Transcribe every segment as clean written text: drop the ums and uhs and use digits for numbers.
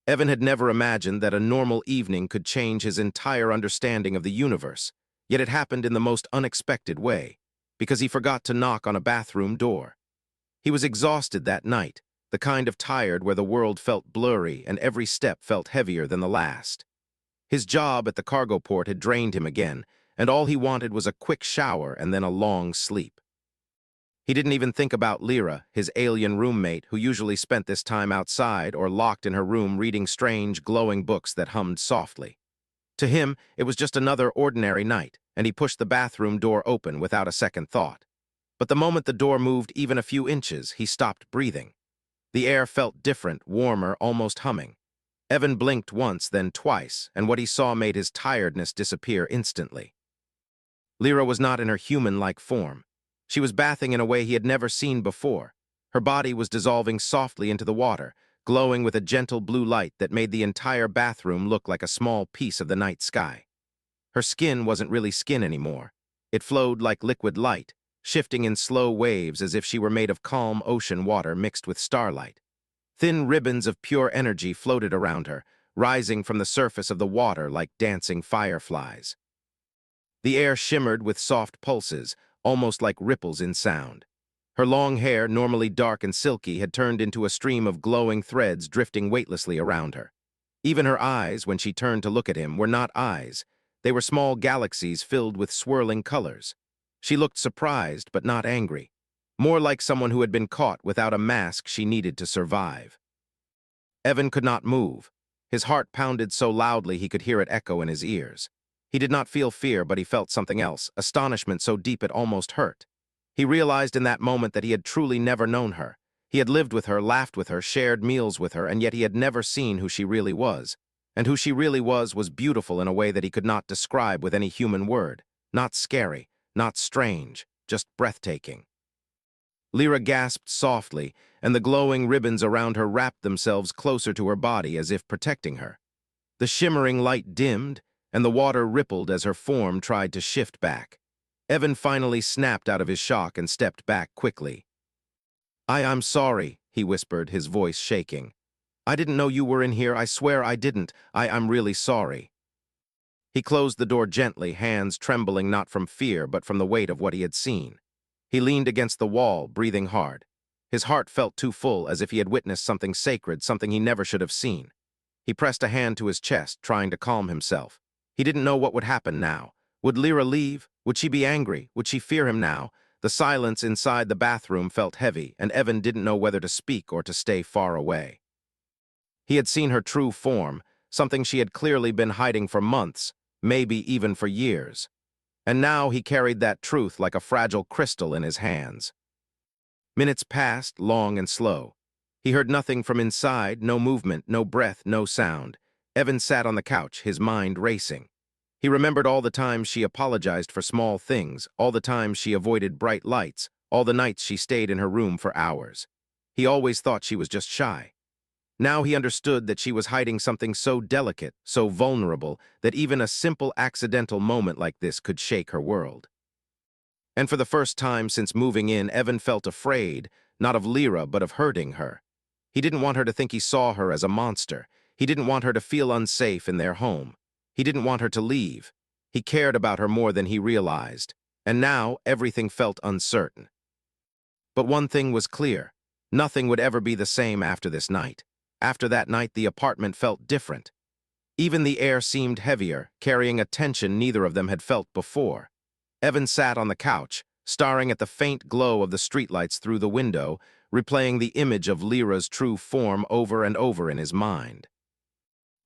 Evan had never imagined that a normal evening could change his entire understanding of the universe, yet it happened in the most unexpected way, because he forgot to knock on a bathroom door. He was exhausted that night, the kind of tired where the world felt blurry and every step felt heavier than the last. His job at the cargo port had drained him again, and all he wanted was a quick shower and then a long sleep. He didn't even think about Lyra, his alien roommate, who usually spent this time outside or locked in her room reading strange, glowing books that hummed softly. To him, it was just another ordinary night, and he pushed the bathroom door open without a second thought. But the moment the door moved even a few inches, he stopped breathing. The air felt different, warmer, almost humming. Evan blinked once, then twice, and what he saw made his tiredness disappear instantly. Lyra was not in her human-like form. She was bathing in a way he had never seen before. Her body was dissolving softly into the water, glowing with a gentle blue light that made the entire bathroom look like a small piece of the night sky. Her skin wasn't really skin anymore. It flowed like liquid light, shifting in slow waves as if she were made of calm ocean water mixed with starlight. Thin ribbons of pure energy floated around her, rising from the surface of the water like dancing fireflies. The air shimmered with soft pulses, almost like ripples in sound. Her long hair, normally dark and silky, had turned into a stream of glowing threads drifting weightlessly around her. Even her eyes, when she turned to look at him, were not eyes. They were small galaxies filled with swirling colors. She looked surprised, but not angry. More like someone who had been caught without a mask she needed to survive. Evan could not move. His heart pounded so loudly he could hear it echo in his ears. He did not feel fear, but he felt something else, astonishment so deep it almost hurt. He realized in that moment that he had truly never known her. He had lived with her, laughed with her, shared meals with her, and yet he had never seen who she really was. And who she really was beautiful in a way that he could not describe with any human word. Not scary, not strange, just breathtaking. Lyra gasped softly, and the glowing ribbons around her wrapped themselves closer to her body as if protecting her. The shimmering light dimmed, and the water rippled as her form tried to shift back. Evan finally snapped out of his shock and stepped back quickly. I'm sorry," he whispered, his voice shaking. "I didn't know you were in here, I swear I didn't. I'm really sorry." He closed the door gently, hands trembling not from fear but from the weight of what he had seen. He leaned against the wall, breathing hard. His heart felt too full, as if he had witnessed something sacred, something he never should have seen. He pressed a hand to his chest, trying to calm himself. He didn't know what would happen now. Would Lyra leave? Would she be angry? Would she fear him now? The silence inside the bathroom felt heavy, and Evan didn't know whether to speak or to stay far away. He had seen her true form, something she had clearly been hiding for months, maybe even for years. And now he carried that truth like a fragile crystal in his hands. Minutes passed, long and slow. He heard nothing from inside, no movement, no breath, no sound. Evan sat on the couch, his mind racing. He remembered all the times she apologized for small things, all the times she avoided bright lights, all the nights she stayed in her room for hours. He always thought she was just shy. Now he understood that she was hiding something so delicate, so vulnerable, that even a simple accidental moment like this could shake her world. And for the first time since moving in, Evan felt afraid, not of Lyra, but of hurting her. He didn't want her to think he saw her as a monster. He didn't want her to feel unsafe in their home. He didn't want her to leave. He cared about her more than he realized. And now everything felt uncertain. But one thing was clear. Nothing would ever be the same after this night. After that night, the apartment felt different. Even the air seemed heavier, carrying a tension neither of them had felt before. Evan sat on the couch, staring at the faint glow of the streetlights through the window, replaying the image of Lyra's true form over and over in his mind.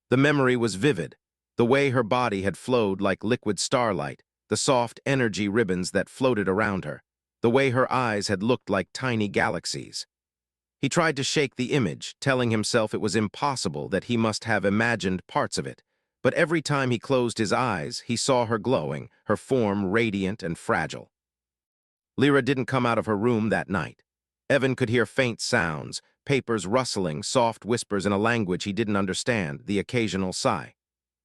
The memory was vivid, the way her body had flowed like liquid starlight, the soft energy ribbons that floated around her, the way her eyes had looked like tiny galaxies. He tried to shake the image, telling himself it was impossible, that he must have imagined parts of it. But every time he closed his eyes, he saw her glowing, her form radiant and fragile. Lyra didn't come out of her room that night. Evan could hear faint sounds, papers rustling, soft whispers in a language he didn't understand, the occasional sigh.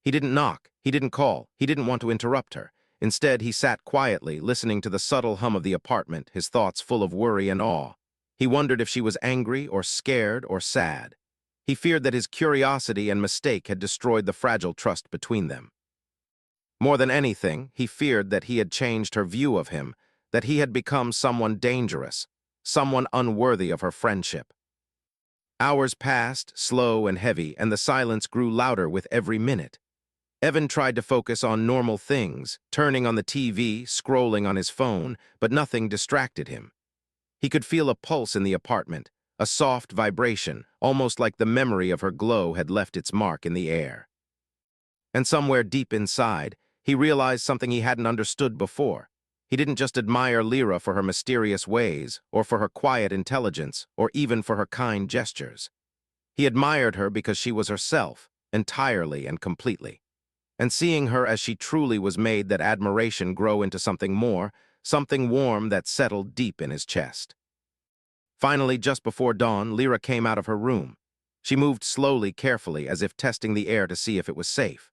He didn't knock, he didn't call, he didn't want to interrupt her. Instead, he sat quietly, listening to the subtle hum of the apartment, his thoughts full of worry and awe. He wondered if she was angry or scared or sad. He feared that his curiosity and mistake had destroyed the fragile trust between them. More than anything, he feared that he had changed her view of him, that he had become someone dangerous, someone unworthy of her friendship. Hours passed, slow and heavy, and the silence grew louder with every minute. Evan tried to focus on normal things, turning on the TV, scrolling on his phone, but nothing distracted him. He could feel a pulse in the apartment, a soft vibration, almost like the memory of her glow had left its mark in the air. And somewhere deep inside, he realized something he hadn't understood before. He didn't just admire Lyra for her mysterious ways, or for her quiet intelligence, or even for her kind gestures. He admired her because she was herself, entirely and completely. And seeing her as she truly was made that admiration grow into something more, something warm that settled deep in his chest. Finally, just before dawn, Lyra came out of her room. She moved slowly, carefully, as if testing the air to see if it was safe.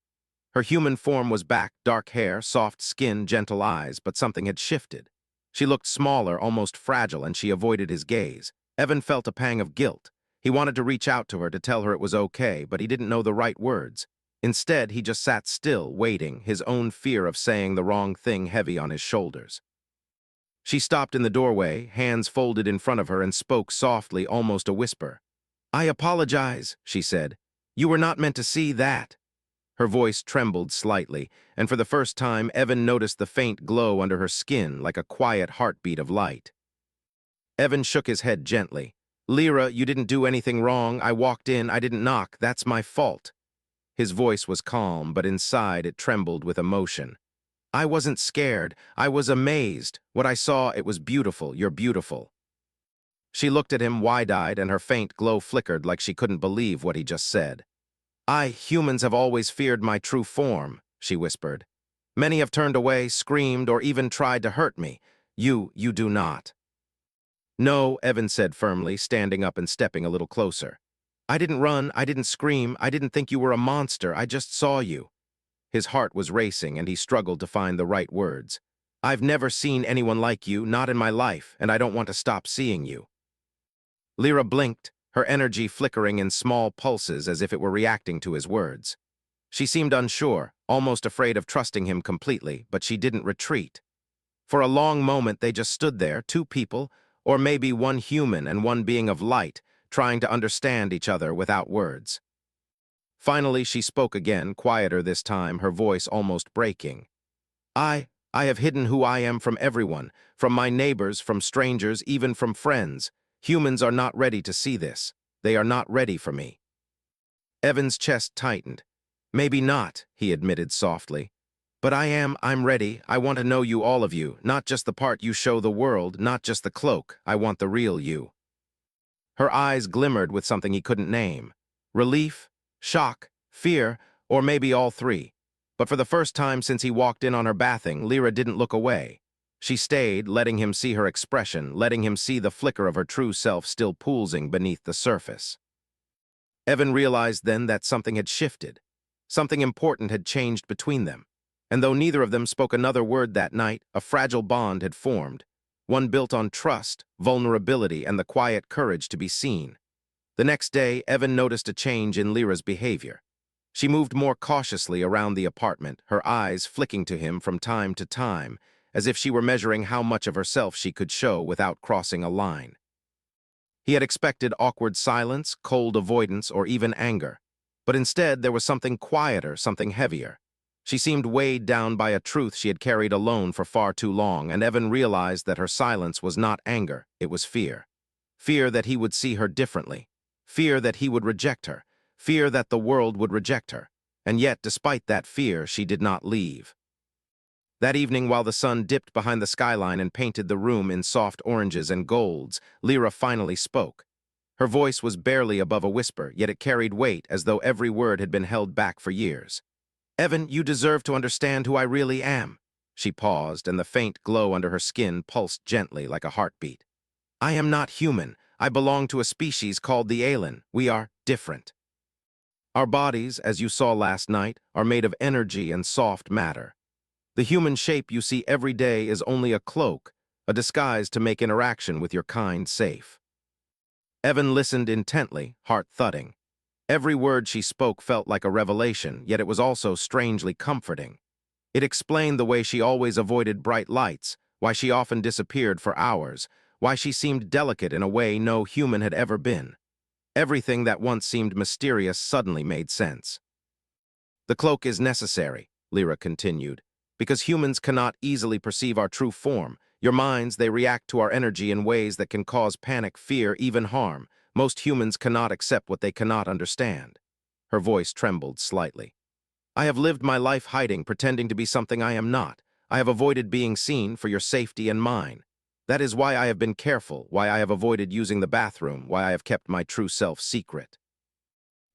Her human form was back, dark hair, soft skin, gentle eyes, but something had shifted. She looked smaller, almost fragile, and she avoided his gaze. Evan felt a pang of guilt. He wanted to reach out to her to tell her it was okay, but he didn't know the right words. Instead, he just sat still, waiting, his own fear of saying the wrong thing heavy on his shoulders. She stopped in the doorway, hands folded in front of her, and spoke softly, almost a whisper. "I apologize," she said. "You were not meant to see that." Her voice trembled slightly, and for the first time, Evan noticed the faint glow under her skin, like a quiet heartbeat of light. Evan shook his head gently. "Lyra, you didn't do anything wrong. I walked in, I didn't knock. That's my fault." His voice was calm, but inside it trembled with emotion. "I wasn't scared. I was amazed. What I saw, it was beautiful. You're beautiful." She looked at him wide-eyed, and her faint glow flickered like she couldn't believe what he just said. Humans have always feared my true form," she whispered. "Many have turned away, screamed, or even tried to hurt me. You do not." "No," Evan said firmly, standing up and stepping a little closer. "I didn't run, I didn't scream, I didn't think you were a monster, I just saw you." His heart was racing, and he struggled to find the right words. "I've never seen anyone like you, not in my life, and I don't want to stop seeing you." Lyra blinked, her energy flickering in small pulses as if it were reacting to his words. She seemed unsure, almost afraid of trusting him completely, but she didn't retreat. For a long moment they just stood there, two people, or maybe one human and one being of light, trying to understand each other without words. Finally she spoke again, quieter this time, her voice almost breaking. I have hidden who I am from everyone, from my neighbors, from strangers, even from friends. Humans are not ready to see this. They are not ready for me." Evan's chest tightened. "Maybe not," he admitted softly. "But I'm ready. I want to know you, all of you, not just the part you show the world, not just the cloak. I want the real you." Her eyes glimmered with something he couldn't name. Relief, shock, fear, or maybe all three. But for the first time since he walked in on her bathing, Lyra didn't look away. She stayed, letting him see her expression, letting him see the flicker of her true self still pulsing beneath the surface. Evan realized then that something had shifted. Something important had changed between them. And though neither of them spoke another word that night, a fragile bond had formed, one built on trust, vulnerability, and the quiet courage to be seen. The next day, Evan noticed a change in Lyra's behavior. She moved more cautiously around the apartment, her eyes flicking to him from time to time, as if she were measuring how much of herself she could show without crossing a line. He had expected awkward silence, cold avoidance, or even anger. But instead, there was something quieter, something heavier. She seemed weighed down by a truth she had carried alone for far too long, and Evan realized that her silence was not anger, it was fear. Fear that he would see her differently. Fear that he would reject her. Fear that the world would reject her. And yet, despite that fear, she did not leave. That evening, while the sun dipped behind the skyline and painted the room in soft oranges and golds, Lyra finally spoke. Her voice was barely above a whisper, yet it carried weight as though every word had been held back for years. "Evan, you deserve to understand who I really am." She paused, and the faint glow under her skin pulsed gently like a heartbeat. "I am not human. I belong to a species called the Aelin. We are different. Our bodies, as you saw last night, are made of energy and soft matter. The human shape you see every day is only a cloak, a disguise to make interaction with your kind safe." Evan listened intently, heart thudding. Every word she spoke felt like a revelation, yet it was also strangely comforting. It explained the way she always avoided bright lights, why she often disappeared for hours, why she seemed delicate in a way no human had ever been. Everything that once seemed mysterious suddenly made sense. The cloak is necessary, Lyra continued, because humans cannot easily perceive our true form. Your minds, they react to our energy in ways that can cause panic, fear, even harm. Most humans cannot accept what they cannot understand. Her voice trembled slightly. I have lived my life hiding, pretending to be something I am not. I have avoided being seen for your safety and mine. That is why I have been careful, why I have avoided using the bathroom, why I have kept my true self secret.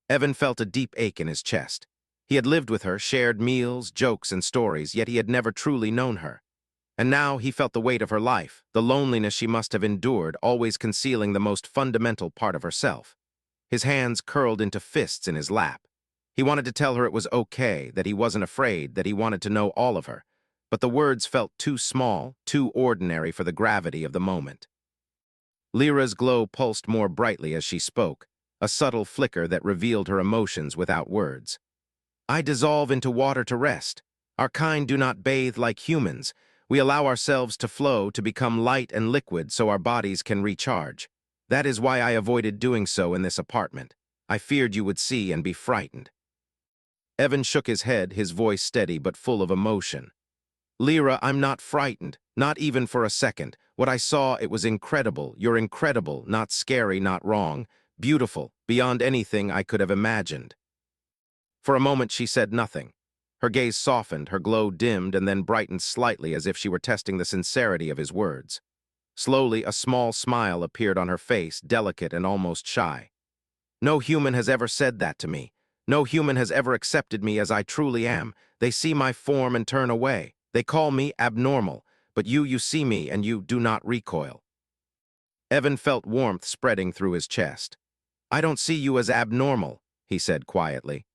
Evan felt a deep ache in his chest. He had lived with her, shared meals, jokes, and stories, yet he had never truly known her. And now he felt the weight of her life, the loneliness she must have endured, always concealing the most fundamental part of herself. His hands curled into fists in his lap. He wanted to tell her it was okay, that he wasn't afraid, that he wanted to know all of her. But the words felt too small, too ordinary for the gravity of the moment. Lyra's glow pulsed more brightly as she spoke, a subtle flicker that revealed her emotions without words. I dissolve into water to rest. Our kind do not bathe like humans. We allow ourselves to flow, to become light and liquid so our bodies can recharge. That is why I avoided doing so in this apartment. I feared you would see and be frightened. Evan shook his head, his voice steady but full of emotion. Lyra, I'm not frightened, not even for a second. What I saw, it was incredible. You're incredible, not scary, not wrong. Beautiful, beyond anything I could have imagined. For a moment she said nothing. Her gaze softened, her glow dimmed, and then brightened slightly as if she were testing the sincerity of his words. Slowly, a small smile appeared on her face, delicate and almost shy. No human has ever said that to me. No human has ever accepted me as I truly am. They see my form and turn away. They call me abnormal, but you see me and you do not recoil. Evan felt warmth spreading through his chest. I don't see you as abnormal, he said quietly.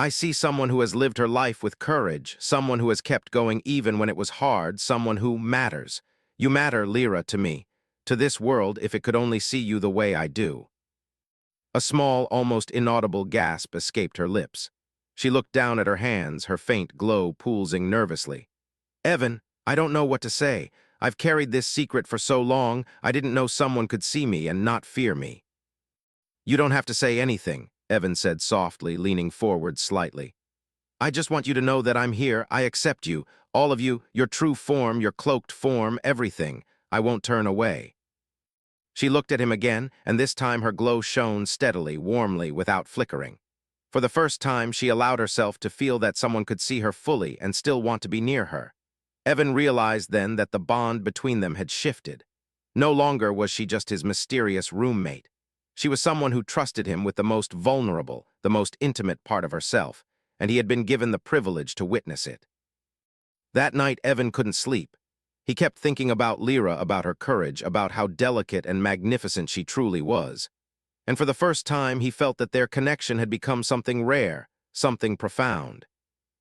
I see someone who has lived her life with courage, someone who has kept going even when it was hard, someone who matters. You matter, Lyra, to me, to this world if it could only see you the way I do. A small, almost inaudible gasp escaped her lips. She looked down at her hands, her faint glow pulsing nervously. Evan, I don't know what to say. I've carried this secret for so long, I didn't know someone could see me and not fear me. You don't have to say anything, Evan said softly, leaning forward slightly. I just want you to know that I'm here, I accept you, all of you, your true form, your cloaked form, everything. I won't turn away. She looked at him again, and this time her glow shone steadily, warmly, without flickering. For the first time, she allowed herself to feel that someone could see her fully and still want to be near her. Evan realized then that the bond between them had shifted. No longer was she just his mysterious roommate. She was someone who trusted him with the most vulnerable, the most intimate part of herself, and he had been given the privilege to witness it. That night, Evan couldn't sleep. He kept thinking about Lyra, about her courage, about how delicate and magnificent she truly was. And for the first time, he felt that their connection had become something rare, something profound.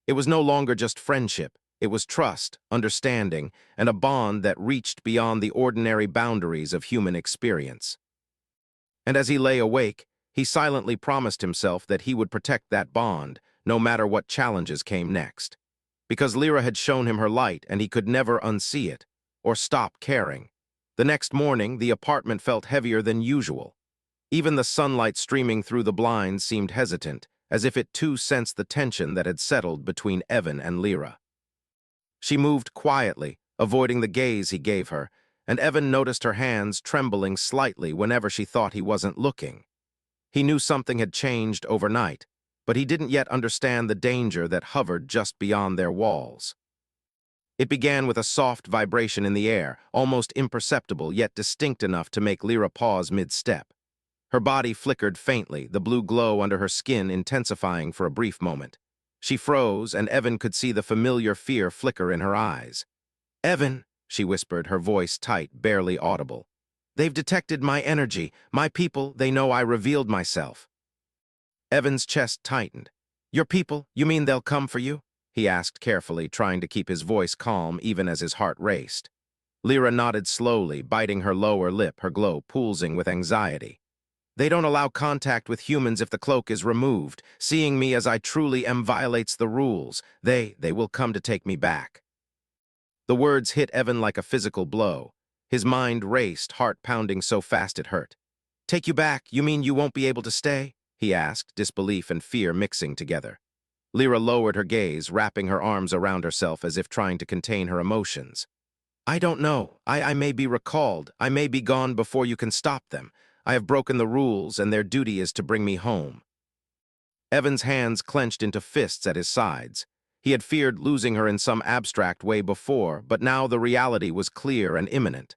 It was no longer just friendship. It was trust, understanding, and a bond that reached beyond the ordinary boundaries of human experience. And as he lay awake, he silently promised himself that he would protect that bond, no matter what challenges came next. Because Lyra had shown him her light and he could never unsee it, or stop caring. The next morning, the apartment felt heavier than usual. Even the sunlight streaming through the blinds seemed hesitant, as if it too sensed the tension that had settled between Evan and Lyra. She moved quietly, avoiding the gaze he gave her, and Evan noticed her hands trembling slightly whenever she thought he wasn't looking. He knew something had changed overnight, but he didn't yet understand the danger that hovered just beyond their walls. It began with a soft vibration in the air, almost imperceptible yet distinct enough to make Lyra pause mid-step. Her body flickered faintly, the blue glow under her skin intensifying for a brief moment. She froze, and Evan could see the familiar fear flicker in her eyes. Evan, she whispered, her voice tight, barely audible. They've detected my energy. My people, they know I revealed myself. Evan's chest tightened. Your people, you mean they'll come for you? He asked carefully, trying to keep his voice calm even as his heart raced. Lyra nodded slowly, biting her lower lip, her glow pulsing with anxiety. They don't allow contact with humans if the cloak is removed. Seeing me as I truly am violates the rules. They will come to take me back." The words hit Evan like a physical blow. His mind raced, heart pounding so fast it hurt. "Take you back? You mean you won't be able to stay?" he asked, disbelief and fear mixing together. Lyra lowered her gaze, wrapping her arms around herself as if trying to contain her emotions. "I don't know. I may be recalled. I may be gone before you can stop them. I have broken the rules, and their duty is to bring me home." Evan's hands clenched into fists at his sides. He had feared losing her in some abstract way before, but now the reality was clear and imminent.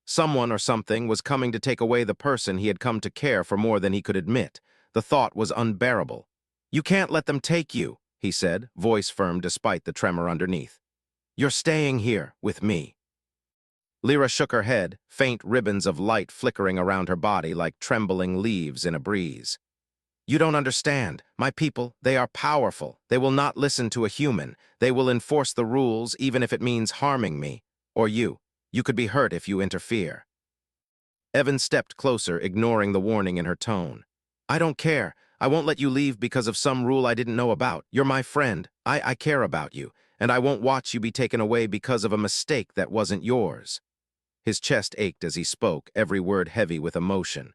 Someone or something was coming to take away the person he had come to care for more than he could admit. The thought was unbearable. "You can't let them take you," he said, voice firm despite the tremor underneath. "You're staying here, with me." Lyra shook her head, faint ribbons of light flickering around her body like trembling leaves in a breeze. "You don't understand. My people, they are powerful. They will not listen to a human. They will enforce the rules even if it means harming me. Or you. You could be hurt if you interfere." Evan stepped closer, ignoring the warning in her tone. "I don't care. I won't let you leave because of some rule I didn't know about. You're my friend. I care about you, and I won't watch you be taken away because of a mistake that wasn't yours." His chest ached as he spoke, every word heavy with emotion.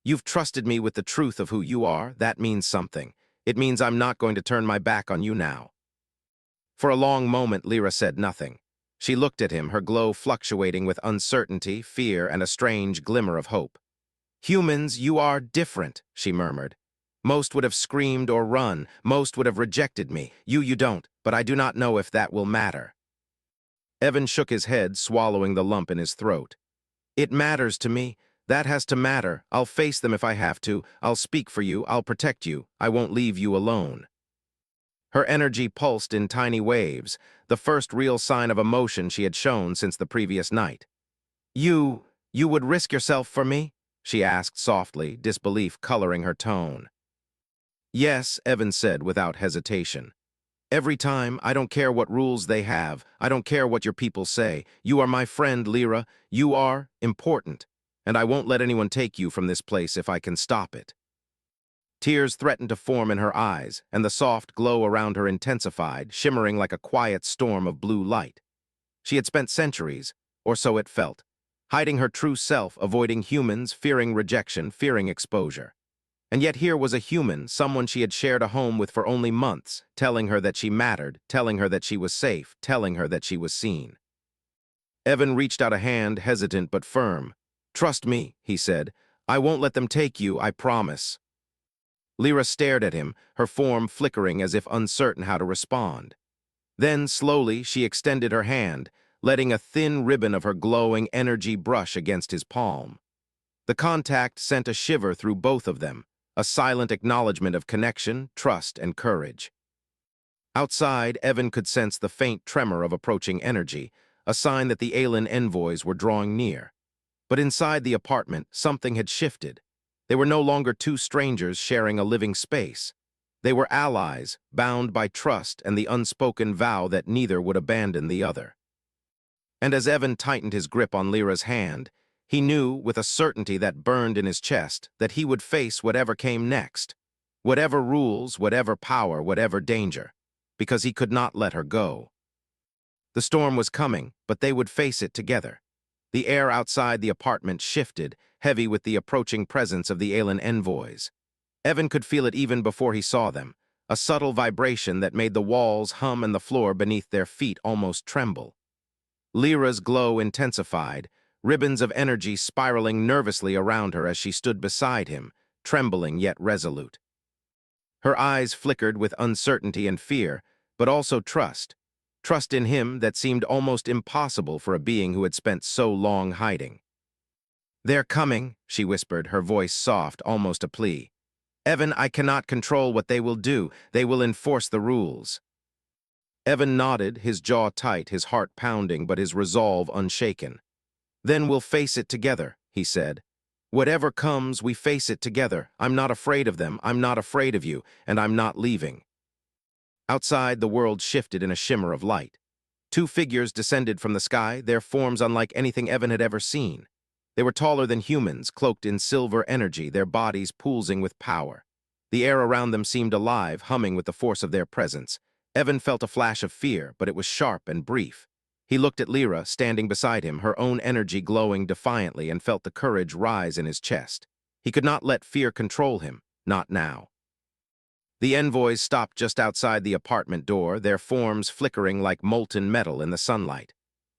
"You've trusted me with the truth of who you are. That means something. It means I'm not going to turn my back on you now." For a long moment, Lyra said nothing. She looked at him, her glow fluctuating with uncertainty, fear, and a strange glimmer of hope. "Humans, you are different," she murmured. "Most would have screamed or run. Most would have rejected me. You don't, but I do not know if that will matter." Evan shook his head, swallowing the lump in his throat. "It matters to me. That has to matter. I'll face them if I have to. I'll speak for you. I'll protect you. I won't leave you alone." Her energy pulsed in tiny waves, the first real sign of emotion she had shown since the previous night. You would risk yourself for me?" she asked softly, disbelief coloring her tone. "Yes," Evan said without hesitation. "Every time. I don't care what rules they have. I don't care what your people say. You are my friend, Lyra. You are important. And I won't let anyone take you from this place if I can stop it." Tears threatened to form in her eyes, and the soft glow around her intensified, shimmering like a quiet storm of blue light. She had spent centuries, or so it felt, hiding her true self, avoiding humans, fearing rejection, fearing exposure. And yet here was a human, someone she had shared a home with for only months, telling her that she mattered, telling her that she was safe, telling her that she was seen. Evan reached out a hand, hesitant but firm. "Trust me," he said. "I won't let them take you, I promise." Lyra stared at him, her form flickering as if uncertain how to respond. Then, slowly, she extended her hand, letting a thin ribbon of her glowing energy brush against his palm. The contact sent a shiver through both of them, a silent acknowledgement of connection, trust, and courage. Outside, Evan could sense the faint tremor of approaching energy, a sign that the alien envoys were drawing near. But inside the apartment, something had shifted. They were no longer two strangers sharing a living space. They were allies, bound by trust and the unspoken vow that neither would abandon the other. And as Evan tightened his grip on Lyra's hand, he knew, with a certainty that burned in his chest, that he would face whatever came next. Whatever rules, whatever power, whatever danger. Because he could not let her go. The storm was coming, but they would face it together. The air outside the apartment shifted, heavy with the approaching presence of the alien envoys. Evan could feel it even before he saw them, a subtle vibration that made the walls hum and the floor beneath their feet almost tremble. Lyra's glow intensified, ribbons of energy spiraling nervously around her as she stood beside him, trembling yet resolute. Her eyes flickered with uncertainty and fear, but also trust. Trust in him that seemed almost impossible for a being who had spent so long hiding. "They're coming," she whispered, her voice soft, almost a plea. "Evan, I cannot control what they will do. They will enforce the rules." Evan nodded, his jaw tight, his heart pounding, but his resolve unshaken. "Then we'll face it together," he said. "Whatever comes, we face it together. I'm not afraid of them, I'm not afraid of you, and I'm not leaving." Outside, the world shifted in a shimmer of light. Two figures descended from the sky, their forms unlike anything Evan had ever seen. They were taller than humans, cloaked in silver energy, their bodies pulsing with power. The air around them seemed alive, humming with the force of their presence. Evan felt a flash of fear, but it was sharp and brief. He looked at Lyra, standing beside him, her own energy glowing defiantly, and felt the courage rise in his chest. He could not let fear control him, not now. The envoys stopped just outside the apartment door, their forms flickering like molten metal in the sunlight.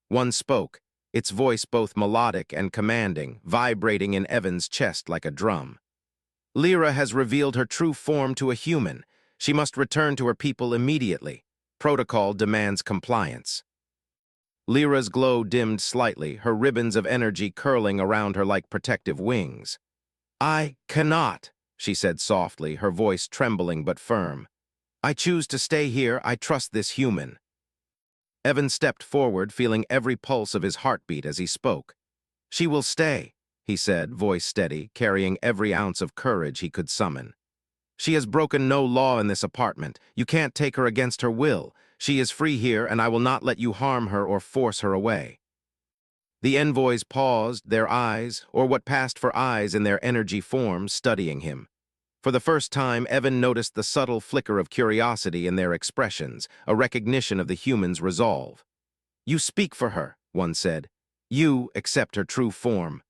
One spoke, its voice both melodic and commanding, vibrating in Evan's chest like a drum. Lyra has revealed her true form to a human. She must return to her people immediately. Protocol demands compliance. Lyra's glow dimmed slightly, her ribbons of energy curling around her like protective wings. "I cannot," she said softly, her voice trembling but firm. "I choose to stay here. I trust this human." Evan stepped forward, feeling every pulse of his heartbeat as he spoke. "She will stay," he said, voice steady, carrying every ounce of courage he could summon. "She has broken no law in this apartment. You can't take her against her will. She is free here, and I will not let you harm her or force her away." The envoys paused, their eyes, or what passed for eyes in their energy forms, studying him. For the first time, Evan noticed the subtle flicker of curiosity in their expressions, a recognition of the human's resolve. "You speak for her," one said. "You accept her true form."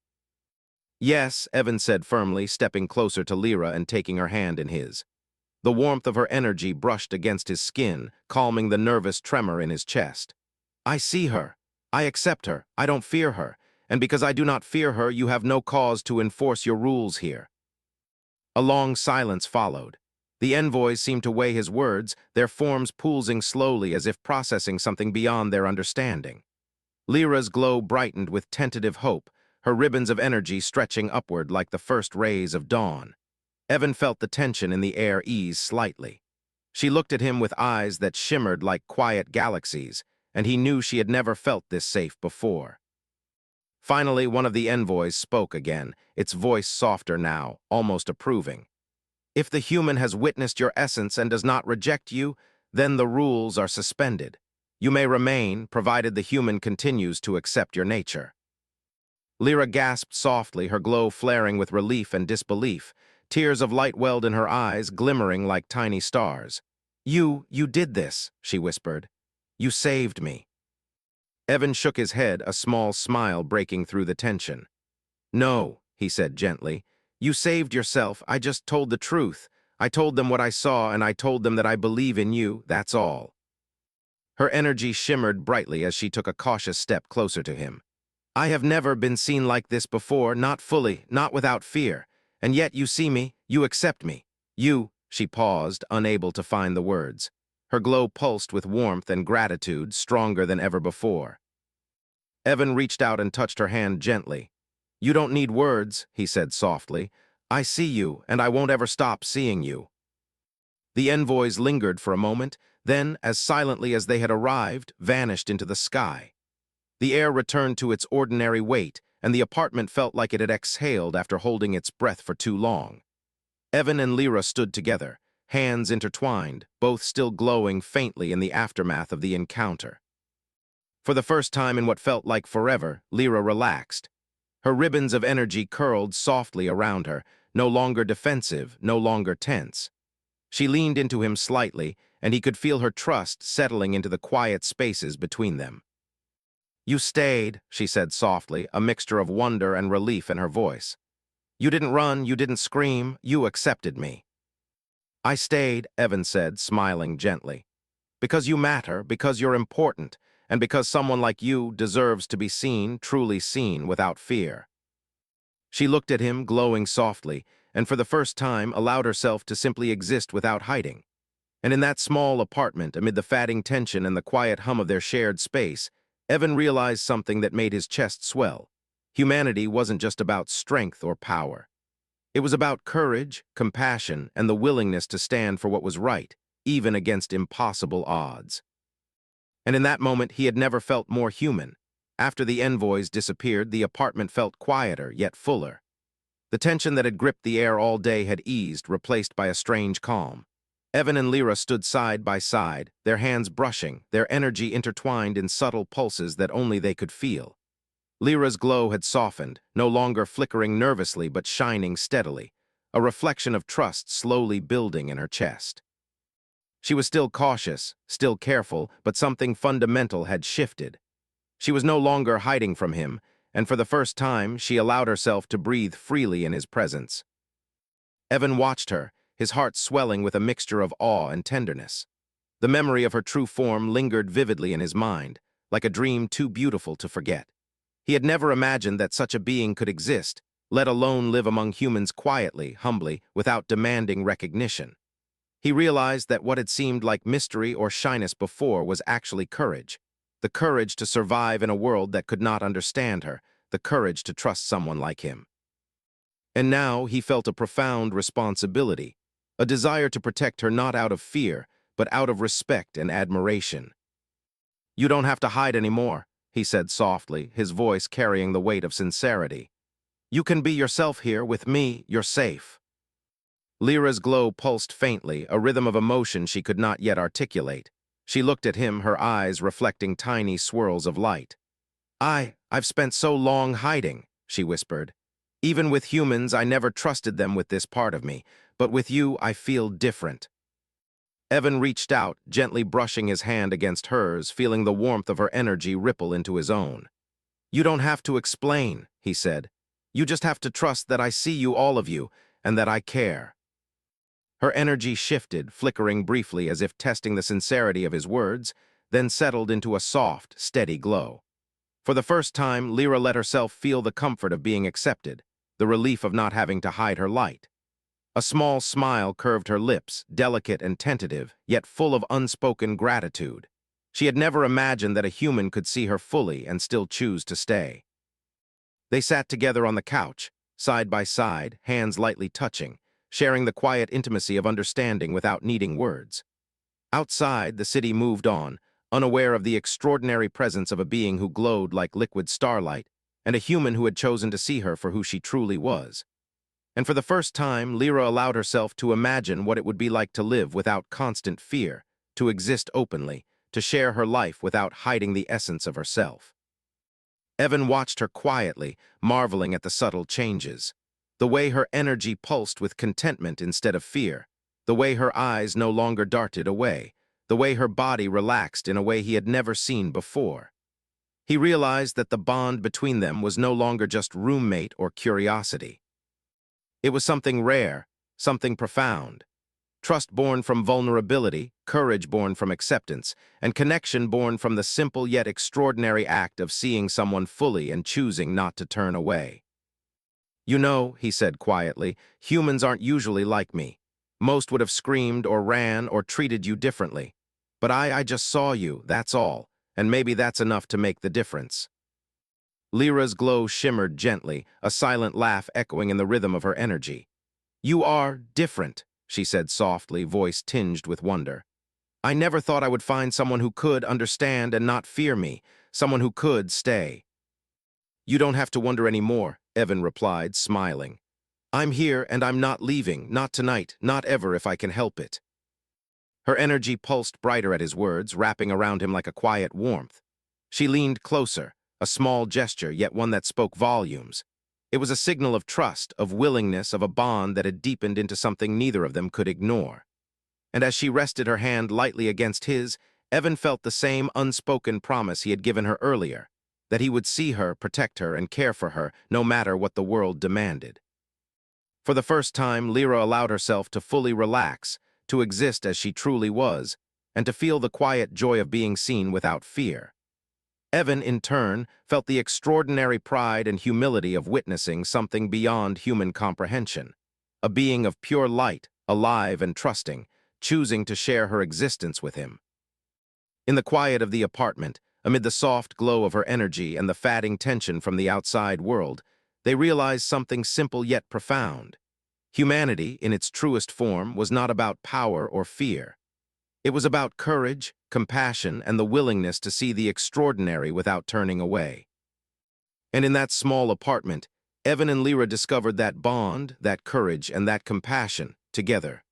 "Yes," Evan said firmly, stepping closer to Lyra and taking her hand in his. The warmth of her energy brushed against his skin, calming the nervous tremor in his chest. "I see her. I accept her. I don't fear her. And because I do not fear her, you have no cause to enforce your rules here." A long silence followed. The envoys seemed to weigh his words, their forms pulsing slowly as if processing something beyond their understanding. Lyra's glow brightened with tentative hope, her ribbons of energy stretching upward like the first rays of dawn. Evan felt the tension in the air ease slightly. She looked at him with eyes that shimmered like quiet galaxies, and he knew she had never felt this safe before. Finally, one of the envoys spoke again, its voice softer now, almost approving. "If the human has witnessed your essence and does not reject you, then the rules are suspended. You may remain, provided the human continues to accept your nature." Lyra gasped softly, her glow flaring with relief and disbelief, tears of light welled in her eyes, glimmering like tiny stars. You did this," she whispered. "You saved me." Evan shook his head, a small smile breaking through the tension. "No," he said gently. "You saved yourself. I just told the truth. I told them what I saw, and I told them that I believe in you, that's all." Her energy shimmered brightly as she took a cautious step closer to him. "I have never been seen like this before, not fully, not without fear. And yet you see me, you accept me. She paused, unable to find the words. Her glow pulsed with warmth and gratitude, stronger than ever before. Evan reached out and touched her hand gently. "You don't need words," he said softly. "I see you, and I won't ever stop seeing you." The envoys lingered for a moment, then, as silently as they had arrived, vanished into the sky. The air returned to its ordinary weight, and the apartment felt like it had exhaled after holding its breath for too long. Evan and Lyra stood together, hands intertwined, both still glowing faintly in the aftermath of the encounter. For the first time in what felt like forever, Lyra relaxed. Her ribbons of energy curled softly around her, no longer defensive, no longer tense. She leaned into him slightly, and he could feel her trust settling into the quiet spaces between them. "You stayed," she said softly, a mixture of wonder and relief in her voice. "You didn't run, you didn't scream, you accepted me." "I stayed," Evan said, smiling gently. "Because you matter, because you're important, and because someone like you deserves to be seen, truly seen, without fear." She looked at him, glowing softly, and for the first time allowed herself to simply exist without hiding. And in that small apartment, amid the fatting tension and the quiet hum of their shared space, Evan realized something that made his chest swell. Humanity wasn't just about strength or power. It was about courage, compassion, and the willingness to stand for what was right, even against impossible odds. And in that moment, he had never felt more human. After the envoys disappeared, the apartment felt quieter, yet fuller. The tension that had gripped the air all day had eased, replaced by a strange calm. Evan and Lyra stood side by side, their hands brushing, their energy intertwined in subtle pulses that only they could feel. Lyra's glow had softened, no longer flickering nervously but shining steadily, a reflection of trust slowly building in her chest. She was still cautious, still careful, but something fundamental had shifted. She was no longer hiding from him, and for the first time she allowed herself to breathe freely in his presence. Evan watched her, his heart swelling with a mixture of awe and tenderness. The memory of her true form lingered vividly in his mind, like a dream too beautiful to forget. He had never imagined that such a being could exist, let alone live among humans quietly, humbly, without demanding recognition. He realized that what had seemed like mystery or shyness before was actually courage. The courage to survive in a world that could not understand her, the courage to trust someone like him. And now he felt a profound responsibility, a desire to protect her not out of fear, but out of respect and admiration. "You don't have to hide anymore," he said softly, his voice carrying the weight of sincerity. "You can be yourself here with me, you're safe." Lyra's glow pulsed faintly, a rhythm of emotion she could not yet articulate. She looked at him, her eyes reflecting tiny swirls of light. I've spent so long hiding," she whispered. "Even with humans, I never trusted them with this part of me, but with you, I feel different." Evan reached out, gently brushing his hand against hers, feeling the warmth of her energy ripple into his own. "You don't have to explain," he said. "You just have to trust that I see you, all of you, and that I care." Her energy shifted, flickering briefly as if testing the sincerity of his words, then settled into a soft, steady glow. For the first time, Lyra let herself feel the comfort of being accepted, the relief of not having to hide her light. A small smile curved her lips, delicate and tentative, yet full of unspoken gratitude. She had never imagined that a human could see her fully and still choose to stay. They sat together on the couch, side by side, hands lightly touching, sharing the quiet intimacy of understanding without needing words. Outside, the city moved on, unaware of the extraordinary presence of a being who glowed like liquid starlight, and a human who had chosen to see her for who she truly was. And for the first time, Lyra allowed herself to imagine what it would be like to live without constant fear, to exist openly, to share her life without hiding the essence of herself. Evan watched her quietly, marveling at the subtle changes. The way her energy pulsed with contentment instead of fear, the way her eyes no longer darted away, the way her body relaxed in a way he had never seen before. He realized that the bond between them was no longer just roommate or curiosity. It was something rare, something profound. Trust born from vulnerability, courage born from acceptance, and connection born from the simple yet extraordinary act of seeing someone fully and choosing not to turn away. "You know," he said quietly, "humans aren't usually like me. Most would have screamed or ran or treated you differently. But I just saw you, that's all, and maybe that's enough to make the difference." Lyra's glow shimmered gently, a silent laugh echoing in the rhythm of her energy. "You are different," she said softly, voice tinged with wonder. "I never thought I would find someone who could understand and not fear me, someone who could stay." "You don't have to wonder anymore," Evan replied, smiling. "I'm here and I'm not leaving, not tonight, not ever if I can help it." Her energy pulsed brighter at his words, wrapping around him like a quiet warmth. She leaned closer, a small gesture, yet one that spoke volumes. It was a signal of trust, of willingness, of a bond that had deepened into something neither of them could ignore. And as she rested her hand lightly against his, Evan felt the same unspoken promise he had given her earlier, that he would see her, protect her, and care for her, no matter what the world demanded. For the first time, Lyra allowed herself to fully relax, to exist as she truly was, and to feel the quiet joy of being seen without fear. Evan, in turn, felt the extraordinary pride and humility of witnessing something beyond human comprehension, a being of pure light, alive and trusting, choosing to share her existence with him. In the quiet of the apartment, amid the soft glow of her energy and the fatting tension from the outside world, they realized something simple yet profound. Humanity, in its truest form, was not about power or fear. It was about courage, compassion, and the willingness to see the extraordinary without turning away. And in that small apartment, Evan and Lyra discovered that bond, that courage, and that compassion together.